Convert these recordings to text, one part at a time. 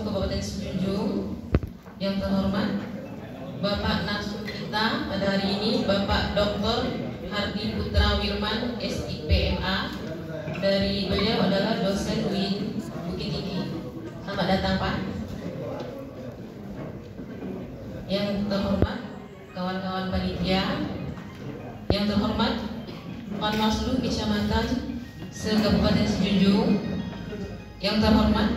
Kabupaten Sejunjung. Yang terhormat Bapak Narsum kita pada hari ini Bapak Dr. Hardi Putra Wirman SIPMA. Dari beliau adalah dosen UIN Bukit Tinggi. Selamat datang Pak. Yang terhormat kawan-kawan panitia, yang terhormat Panwaslu Kecamatan se-Kabupaten Sejunjung, yang terhormat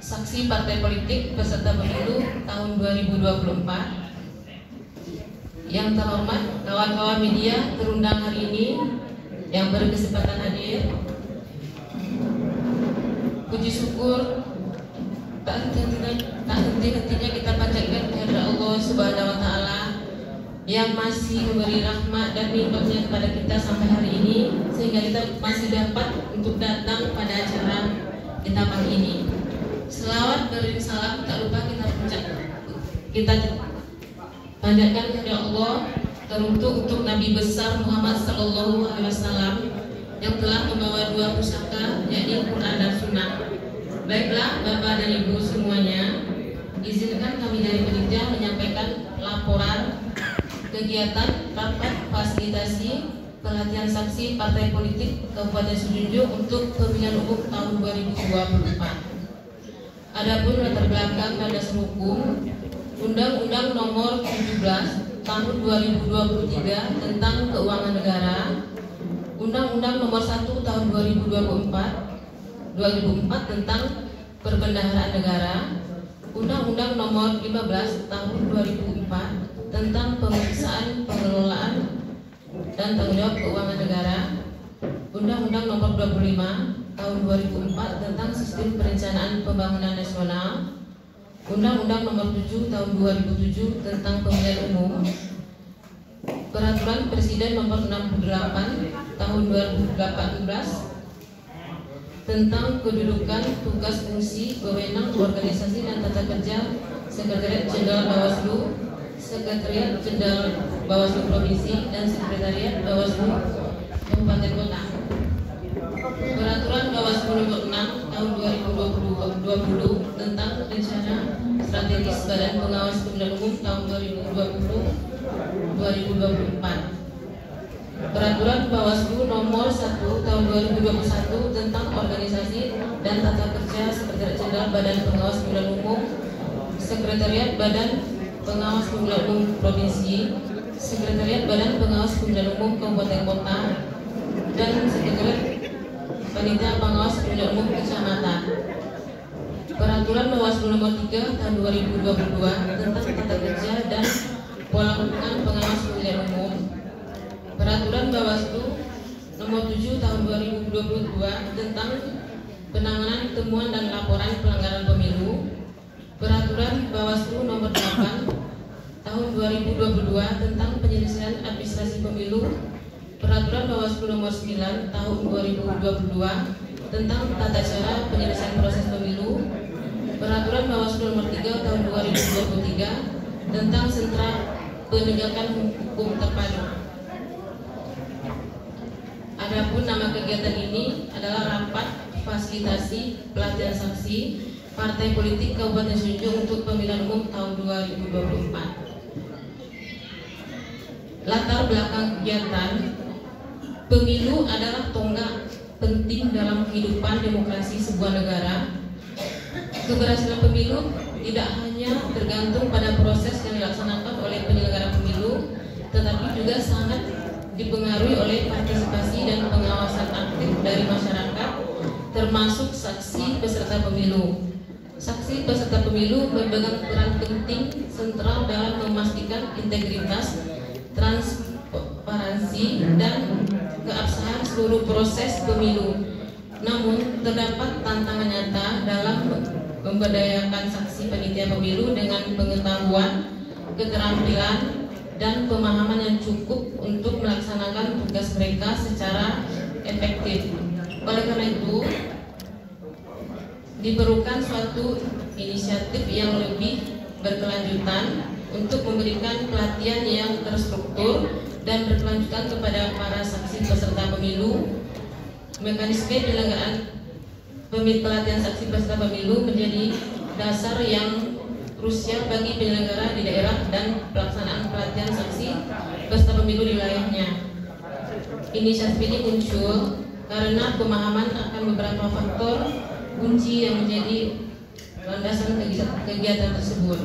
saksi partai politik peserta pemilu tahun 2024, yang terhormat kawan-kawan media terundang hari ini yang berkesempatan hadir. Puji syukur tak henti-hentinya kita panjatkan kehadirat Allah Subhanahu wa Ta'ala yang masih memberi rahmat dan nikmatnya kepada kita sampai hari ini, sehingga kita masih dapat untuk datang pada acara kita pagi ini. Selawat dan salam tak lupa kita panjatkan kepada Allah teruntuk untuk Nabi besar Muhammad Sallallahu Alaihi Wasallam yang telah membawa dua pusaka, yakni Quran dan Sunnah. Baiklah Bapak dan Ibu semuanya, izinkan kami dari panitia menyampaikan laporan kegiatan rapat fasilitasi pelatihan saksi partai politik Kabupaten Sejunjung untuk pemilihan umum tahun 2024. Adapun latar belakang dan dasar hukum, Undang-Undang Nomor 17 Tahun 2023 tentang Keuangan Negara, Undang-Undang Nomor 1 Tahun 2004 tentang Perbendaharaan Negara, Undang-Undang Nomor 15 Tahun 2004 tentang Pemeriksaan Pengelolaan dan Tanggung Jawab Keuangan Negara, Undang-Undang Nomor 25 Tahun 2004 tentang Sistem Perencanaan Pembangunan Nasional, Undang-Undang Nomor 7 Tahun 2007 tentang Pemilihan Umum, Peraturan Presiden Nomor 68 Tahun 2018 tentang kedudukan, tugas, fungsi, wewenang, organisasi dan tata kerja Sekretariat Jenderal Bawaslu, Sekretariat Jenderal Bawaslu Provinsi dan Sekretariat Bawaslu Kabupaten Kota. Peraturan Bawaslu Nomor 6 Tahun 2020 tentang Rencana Strategis Badan Pengawas Pemilihan Umum tahun 2020-2024. Peraturan Bawaslu Nomor 1 Tahun 2021 tentang Organisasi dan Tata Kerja Sekretariat Jenderal Badan Pengawas Pemilihan Umum, Sekretariat Badan Pengawas Pemilihan Umum Provinsi, Sekretariat Badan Pengawas Pemilihan Umum Kabupaten Kota, dan Sekretariat Panitia Pengawas Pemilihan Umum Kecamatan. Peraturan Bawaslu Nomor 3 Tahun 2022 tentang Tata Kerja dan Pola Hubungan Pengawas Pemilihan Umum. Peraturan Bawaslu Nomor 7 Tahun 2022 tentang Penanganan Temuan dan Laporan Pelanggaran Pemilu. Peraturan Bawaslu Nomor 8 Tahun 2022 tentang Penyelesaian Administrasi Pemilu. Peraturan Bawaslu Nomor 9 Tahun 2022 tentang Tata Cara Penyelesaian Proses Pemilu. Peraturan Bawaslu Nomor 3 Tahun 2023 tentang Sentra Penegakan Hukum Terpadu. Adapun nama kegiatan ini adalah rapat fasilitasi pelatihan saksi partai politik Kabupaten Sejunjung untuk pemilihan umum tahun 2024. Latar belakang kegiatan: pemilu adalah tonggak penting dalam kehidupan demokrasi sebuah negara. Keberhasilan pemilu tidak hanya tergantung pada proses yang dilaksanakan oleh penyelenggara pemilu, tetapi juga sangat dipengaruhi oleh partisipasi dan pengawasan aktif dari masyarakat, termasuk saksi peserta pemilu. Saksi peserta pemilu memegang peran penting sentral dalam memastikan integritas, transparansi, dan keabsahan seluruh proses pemilu. Namun, terdapat tantangan nyata dalam memberdayakan saksi panitia pemilu dengan pengetahuan, keterampilan, dan pemahaman yang cukup untuk melaksanakan tugas mereka secara efektif. Oleh karena itu, diperlukan suatu inisiatif yang lebih berkelanjutan untuk memberikan pelatihan yang terstruktur dan berkelanjutan kepada para saksi peserta pemilu. Mekanisme penyelenggaraan pelatihan saksi peserta pemilu menjadi dasar yang krusial bagi penyelenggara di daerah dan pelaksanaan pelatihan saksi peserta pemilu di wilayahnya. Inisiatif ini muncul karena pemahaman akan beberapa faktor kunci yang menjadi landasan kegiatan tersebut.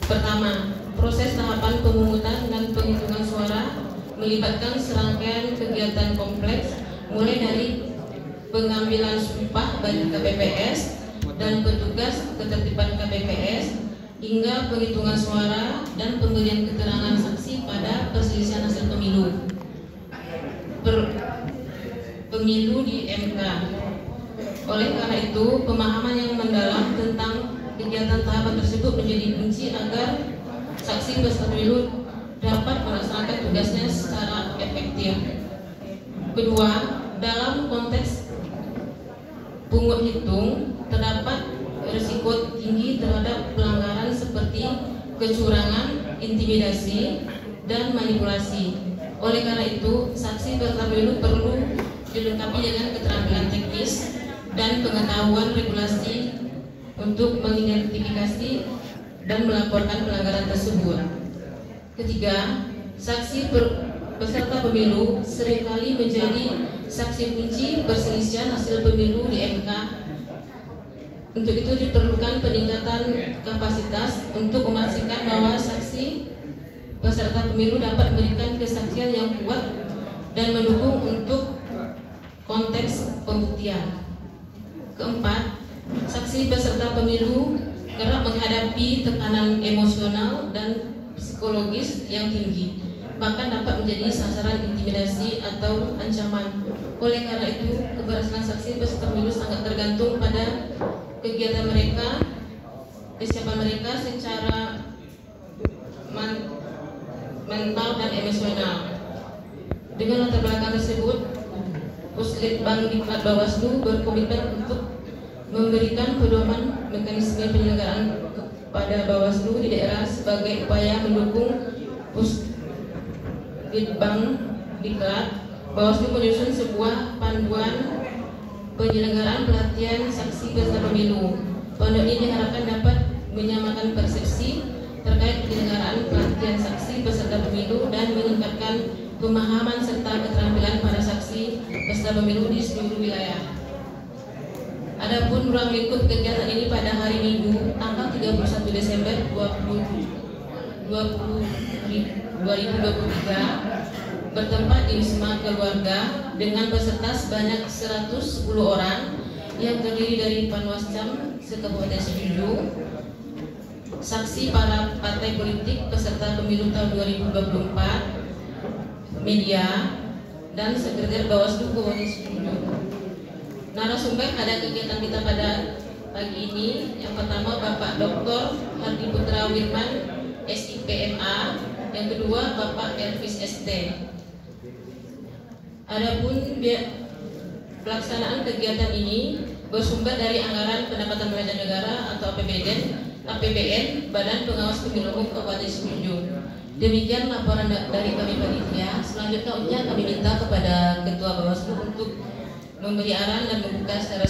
Pertama, proses tahapan pemungutan dan penghitungan suara melibatkan serangkaian kegiatan kompleks, mulai dari pengambilan sumpah bagi KPPS dan petugas ketertiban KPPS hingga penghitungan suara dan pemberian keterangan saksi pada perselisihan hasil pemilu di MK. Oleh karena itu, pemahaman yang mendalam tentang kegiatan tahapan tersebut menjadi kunci agar saksi peserta pemilu dapat melaksanakan tugasnya secara efektif. Kedua, dalam konteks pungut hitung terdapat risiko tinggi terhadap pelanggaran seperti kecurangan, intimidasi, dan manipulasi. Oleh karena itu, saksi peserta pemilu perlu dilengkapi dengan keterampilan teknis dan pengetahuan regulasi untuk mengidentifikasi dan melaporkan pelanggaran tersebut. Ketiga, saksi peserta pemilu seringkali menjadi saksi kunci perselisihan hasil pemilu di MK. Untuk itu diperlukan peningkatan kapasitas untuk memastikan bahwa saksi peserta pemilu dapat memberikan kesaksian yang kuat dan mendukung untuk konteks pembuktian. Keempat, saksi peserta pemilu kerap menghadapi tekanan emosional dan psikologis yang tinggi, bahkan dapat menjadi sasaran intimidasi atau ancaman. Oleh karena itu, keberhasilan saksi peserta pemilu sangat tergantung pada kegiatan mereka, kesiapan mereka secara mental dan emosional. Dengan latar belakang tersebut, Puslitbang Diklat Bawaslu berkomitmen untuk memberikan pedoman mekanisme penyelenggaraan pada Bawaslu di daerah sebagai upaya mendukung Puslitbang Diklat. Bawaslu menyusun sebuah panduan penyelenggaraan pelatihan saksi peserta pemilu. Panduan ini diharapkan dapat menyamakan persepsi terkait penyelenggaraan pelatihan saksi peserta pemilu dan meningkatkan pemahaman serta keterampilan para saksi peserta pemilu di seluruh wilayah. Adapun ruang lingkup kegiatan ini pada hari Minggu tanggal 31 Desember 2023 bertempat di Wisma Keluarga dengan peserta sebanyak 110 orang yang terdiri dari Panwascam se-Kabupaten Sejujung, saksi para partai politik peserta pemilu tahun 2024, media, dan sekretariat Bawaslu Kabupaten Sejujung. Narasumber ada kegiatan kita pada pagi ini. Yang pertama Bapak Dr. Hardi Putra Wirman, SIPMA. Yang kedua Bapak Elvis ST. Adapun pelaksanaan kegiatan ini bersumber dari anggaran pendapatan belanja negara atau APBN Badan Pengawas Pemilu Umum Kabupaten Sejujung. Demikian laporan dari kami panitia. Selanjutnya kami minta kepada Ketua Bawaslu untuk memberi arahan dan membuka secara